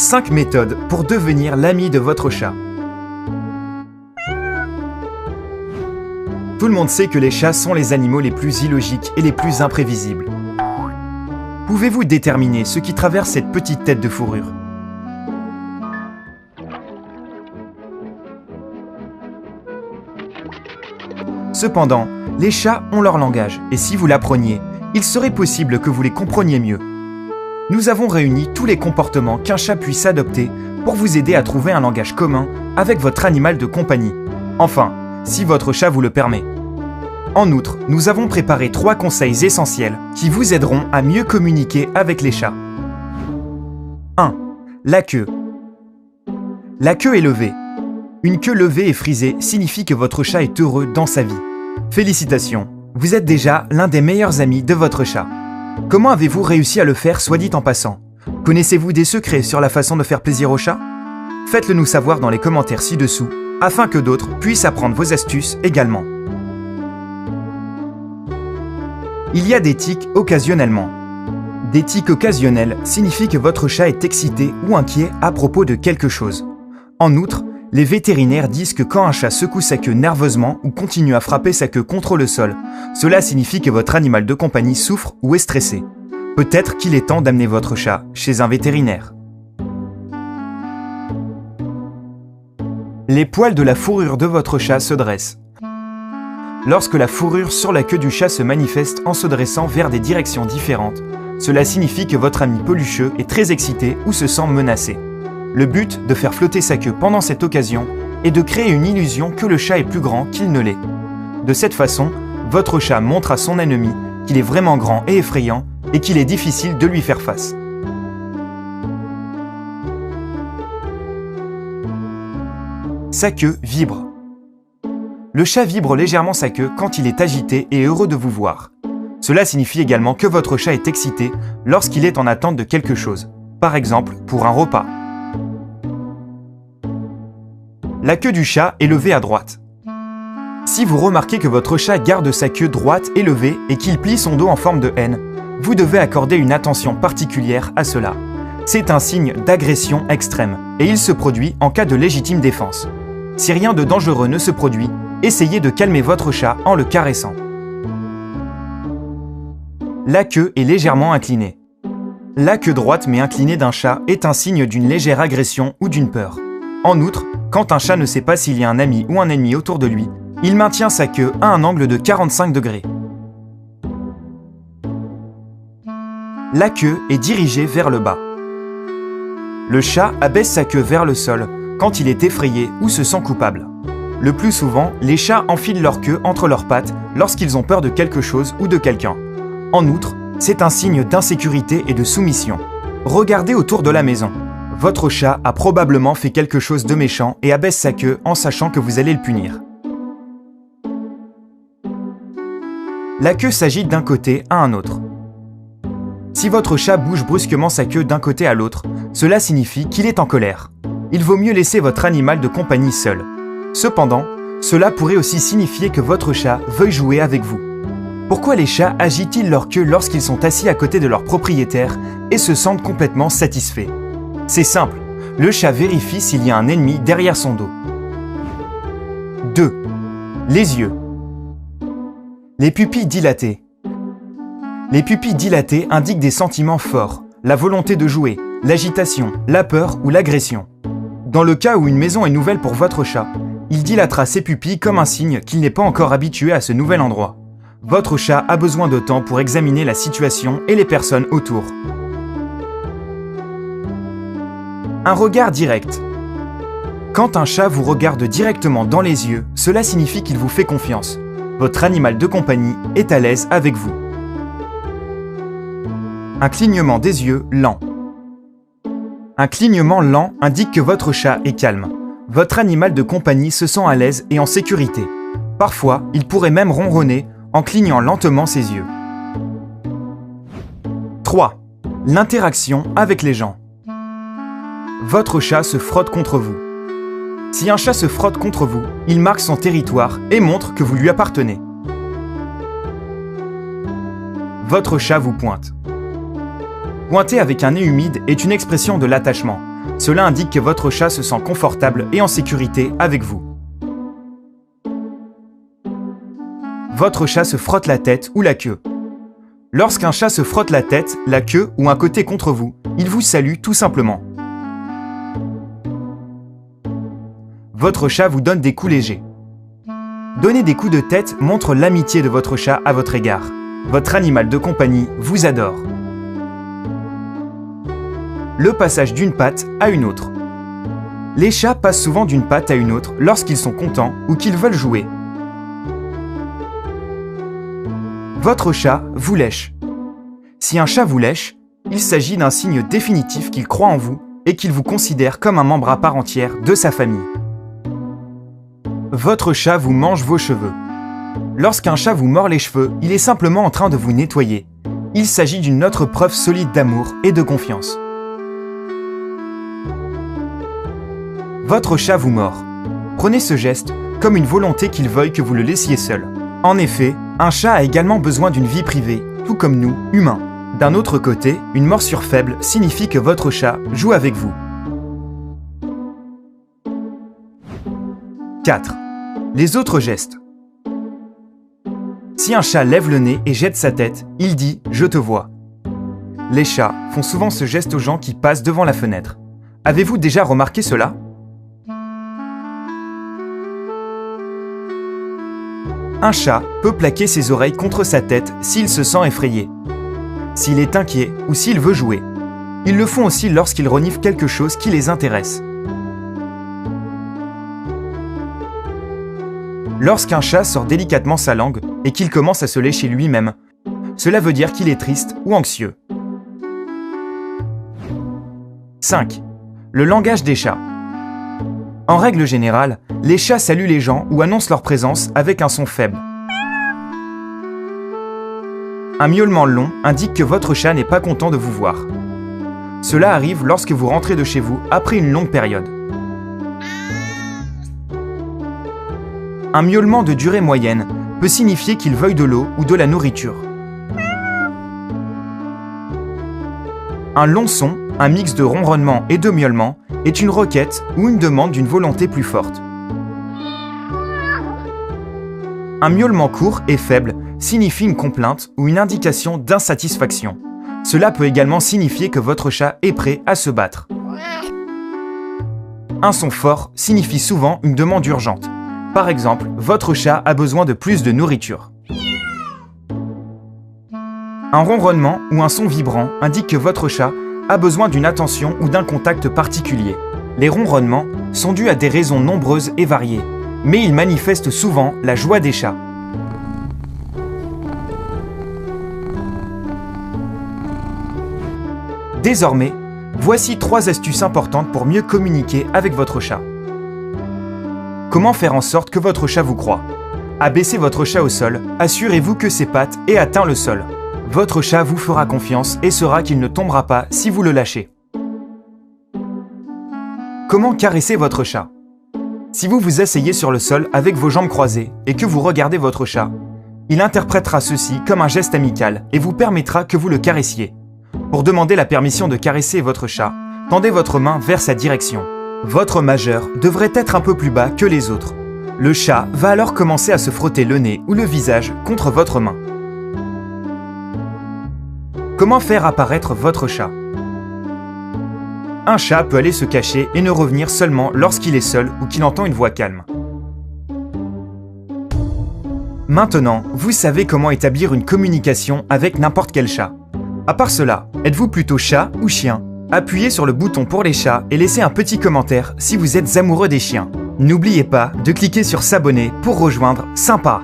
5 méthodes pour devenir l'ami de votre chat. Tout le monde sait que les chats sont les animaux les plus illogiques et les plus imprévisibles. Pouvez-vous déterminer ce qui traverse cette petite tête de fourrure? Cependant, les chats ont leur langage, et si vous l'appreniez, il serait possible que vous les compreniez mieux. Nous avons réuni tous les comportements qu'un chat puisse adopter pour vous aider à trouver un langage commun avec votre animal de compagnie. Enfin, si votre chat vous le permet. En outre, nous avons préparé 3 conseils essentiels qui vous aideront à mieux communiquer avec les chats. 1. La queue. La queue est levée. Une queue levée et frisée signifie que votre chat est heureux dans sa vie. Félicitations, vous êtes déjà l'un des meilleurs amis de votre chat. Comment avez-vous réussi à le faire, soit dit en passant? Connaissez-vous des secrets sur la façon de faire plaisir au chat? Faites-le nous savoir dans les commentaires ci-dessous, afin que d'autres puissent apprendre vos astuces également. Il y a des tics occasionnellement. Des tics occasionnels signifient que votre chat est excité ou inquiet à propos de quelque chose. En outre, les vétérinaires disent que quand un chat secoue sa queue nerveusement ou continue à frapper sa queue contre le sol, cela signifie que votre animal de compagnie souffre ou est stressé. Peut-être qu'il est temps d'amener votre chat chez un vétérinaire. Les poils de la fourrure de votre chat se dressent. Lorsque la fourrure sur la queue du chat se manifeste en se dressant vers des directions différentes, cela signifie que votre ami pelucheux est très excité ou se sent menacé. Le but de faire flotter sa queue pendant cette occasion est de créer une illusion que le chat est plus grand qu'il ne l'est. De cette façon, votre chat montre à son ennemi qu'il est vraiment grand et effrayant et qu'il est difficile de lui faire face. Sa queue vibre. Le chat vibre légèrement sa queue quand il est agité et heureux de vous voir. Cela signifie également que votre chat est excité lorsqu'il est en attente de quelque chose, par exemple pour un repas. La queue du chat est levée à droite. Si vous remarquez que votre chat garde sa queue droite et levée et qu'il plie son dos en forme de N, vous devez accorder une attention particulière à cela. C'est un signe d'agression extrême et il se produit en cas de légitime défense. Si rien de dangereux ne se produit, essayez de calmer votre chat en le caressant. La queue est légèrement inclinée. La queue droite mais inclinée d'un chat est un signe d'une légère agression ou d'une peur. En outre, quand un chat ne sait pas s'il y a un ami ou un ennemi autour de lui, il maintient sa queue à un angle de 45 degrés. La queue est dirigée vers le bas. Le chat abaisse sa queue vers le sol quand il est effrayé ou se sent coupable. Le plus souvent, les chats enfilent leur queue entre leurs pattes lorsqu'ils ont peur de quelque chose ou de quelqu'un. En outre, c'est un signe d'insécurité et de soumission. Regardez autour de la maison. Votre chat a probablement fait quelque chose de méchant et abaisse sa queue en sachant que vous allez le punir. La queue s'agite d'un côté à un autre. Si votre chat bouge brusquement sa queue d'un côté à l'autre, cela signifie qu'il est en colère. Il vaut mieux laisser votre animal de compagnie seul. Cependant, cela pourrait aussi signifier que votre chat veuille jouer avec vous. Pourquoi les chats agitent-ils leur queue lorsqu'ils sont assis à côté de leur propriétaire et se sentent complètement satisfaits? C'est simple, le chat vérifie s'il y a un ennemi derrière son dos. 2. Les yeux. Les pupilles dilatées. Les pupilles dilatées indiquent des sentiments forts, la volonté de jouer, l'agitation, la peur ou l'agression. Dans le cas où une maison est nouvelle pour votre chat, il dilatera ses pupilles comme un signe qu'il n'est pas encore habitué à ce nouvel endroit. Votre chat a besoin de temps pour examiner la situation et les personnes autour. Un regard direct. Quand un chat vous regarde directement dans les yeux, cela signifie qu'il vous fait confiance. Votre animal de compagnie est à l'aise avec vous. Un clignement des yeux lent. Un clignement lent indique que votre chat est calme. Votre animal de compagnie se sent à l'aise et en sécurité. Parfois, il pourrait même ronronner en clignant lentement ses yeux. 3. L'interaction avec les gens. Votre chat se frotte contre vous. Si un chat se frotte contre vous, il marque son territoire et montre que vous lui appartenez. Votre chat vous pointe. Pointer avec un nez humide est une expression de l'attachement. Cela indique que votre chat se sent confortable et en sécurité avec vous. Votre chat se frotte la tête ou la queue. Lorsqu'un chat se frotte la tête, la queue ou un côté contre vous, il vous salue tout simplement. Votre chat vous donne des coups légers. Donner des coups de tête montre l'amitié de votre chat à votre égard. Votre animal de compagnie vous adore. Le passage d'une patte à une autre. Les chats passent souvent d'une patte à une autre lorsqu'ils sont contents ou qu'ils veulent jouer. Votre chat vous lèche. Si un chat vous lèche, il s'agit d'un signe définitif qu'il croit en vous et qu'il vous considère comme un membre à part entière de sa famille. Votre chat vous mange vos cheveux. Lorsqu'un chat vous mord les cheveux, il est simplement en train de vous nettoyer. Il s'agit d'une autre preuve solide d'amour et de confiance. Votre chat vous mord. Prenez ce geste comme une volonté qu'il veuille que vous le laissiez seul. En effet, un chat a également besoin d'une vie privée, tout comme nous, humains. D'un autre côté, une morsure faible signifie que votre chat joue avec vous. 4. Les autres gestes. Si un chat lève le nez et jette sa tête, il dit « je te vois ». Les chats font souvent ce geste aux gens qui passent devant la fenêtre. Avez-vous déjà remarqué cela ? Un chat peut plaquer ses oreilles contre sa tête s'il se sent effrayé, s'il est inquiet ou s'il veut jouer. Ils le font aussi lorsqu'ils reniflent quelque chose qui les intéresse. Lorsqu'un chat sort délicatement sa langue et qu'il commence à se lécher lui-même, cela veut dire qu'il est triste ou anxieux. 5. Le langage des chats. En règle générale, les chats saluent les gens ou annoncent leur présence avec un son faible. Un miaulement long indique que votre chat n'est pas content de vous voir. Cela arrive lorsque vous rentrez de chez vous après une longue période. Un miaulement de durée moyenne peut signifier qu'il veuille de l'eau ou de la nourriture. Un long son, un mix de ronronnement et de miaulement, est une requête ou une demande d'une volonté plus forte. Un miaulement court et faible signifie une complainte ou une indication d'insatisfaction. Cela peut également signifier que votre chat est prêt à se battre. Un son fort signifie souvent une demande urgente. Par exemple, votre chat a besoin de plus de nourriture. Un ronronnement ou un son vibrant indique que votre chat a besoin d'une attention ou d'un contact particulier. Les ronronnements sont dus à des raisons nombreuses et variées, mais ils manifestent souvent la joie des chats. Désormais, voici 3 astuces importantes pour mieux communiquer avec votre chat. Comment faire en sorte que votre chat vous croie ? Abaissez votre chat au sol, assurez-vous que ses pattes aient atteint le sol. Votre chat vous fera confiance et saura qu'il ne tombera pas si vous le lâchez. Comment caresser votre chat ? Si vous vous asseyez sur le sol avec vos jambes croisées et que vous regardez votre chat, il interprétera ceci comme un geste amical et vous permettra que vous le caressiez. Pour demander la permission de caresser votre chat, tendez votre main vers sa direction. Votre majeur devrait être un peu plus bas que les autres. Le chat va alors commencer à se frotter le nez ou le visage contre votre main. Comment faire apparaître votre chat ? Un chat peut aller se cacher et ne revenir seulement lorsqu'il est seul ou qu'il entend une voix calme. Maintenant, vous savez comment établir une communication avec n'importe quel chat. À part cela, êtes-vous plutôt chat ou chien ? Appuyez sur le bouton pour les chats et laissez un petit commentaire si vous êtes amoureux des chiens. N'oubliez pas de cliquer sur s'abonner pour rejoindre Sympa.